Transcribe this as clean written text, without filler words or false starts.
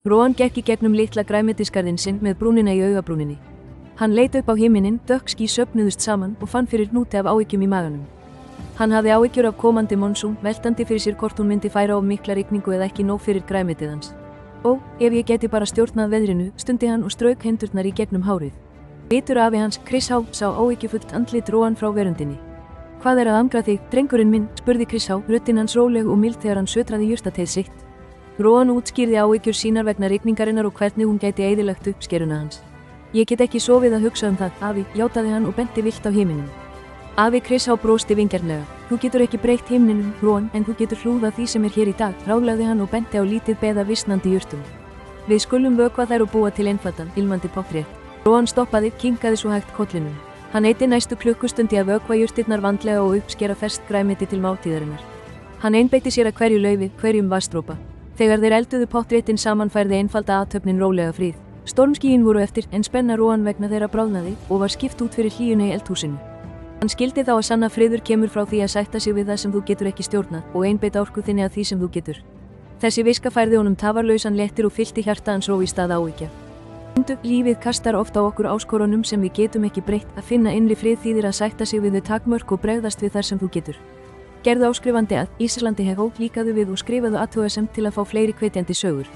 Roan gekk í gegnum litla græmetisgarðinn sinn með brúnina í augabrúninni. Hann leit upp á himininn, dökk ský söfnuðust saman og fann fyrir hnúti af áhyggjum í maganum. Hann hafði áhyggjur af komandi monsún, veltandi fyrir sér hvort hún myndi færa of mikla rigningu eða ekki nóg fyrir græmetið hans. Ó, ef ég geti bara stjórnað veðrinu, stundi hann og strauk hendurnar í gegnum hárið. Vitur afi hans, Chris Há, sá áhyggjufullt andlit Roan frá verundinni. Hvað er að angra þig, drengurinn minn, spurði Chris Há, röddin hans róleg og mild þegar hann sötraði jurtateið sitt. Roan útskýrði áhyggjur sínar vegna rigningarinnar og hvernig hún gæti eyðilagt uppskeruna hans. Ég get ekki sofið að hugsa það, afi, játaði hann og benti vilt á himininn. Afi Chris Há brosti vingjarnlega. Þú getur ekki breytt himninum, Roan, en þú getur hlúð að því sem er hér í dag, ráðlagði hann og benti á lítið beð af visnandi jurtum. Við skulum vökva þær og búa til einfaldan, ilmandi pottrétt. Roan stoppaði, kinkaði svo hægt kollinum. Hann eyddi næstu klukkustundi að vökva jurtirnar vandlega og uppskera ferskt grænmeti til máltíðarinnar. Hann einbeitti sér að hverju laufi, hverjum vatnsdropa. Þegar þeir elduðu pottréttin saman færði einfalda athöfnin rólega fríð. Stormskýin voru eftir en spenna Roan vegna þeirra bráðnaði og var skipt út fyrir hlýjuna í eldhúsinu. Hann skildi þá að sanna friður kemur frá því að sætta sig við það sem þú getur ekki stjórnað og einbeita orku þinni að því sem þú getur. Þessi viska færði honum tafarlausan léttir og fyllti hjarta hans ró í stað áhyggja. Lífið kastar oft á okkur áskorunum sem við getum ekki breytt. Að finna innri frið þýðir að sætta sig við þau takmörk og bregðast við þar sem þú getur. Gerðu áskrifandi að Íslandi hefó líkaðu við og skrifaðu athugasemd til að fá fleiri hvetjandi sögur.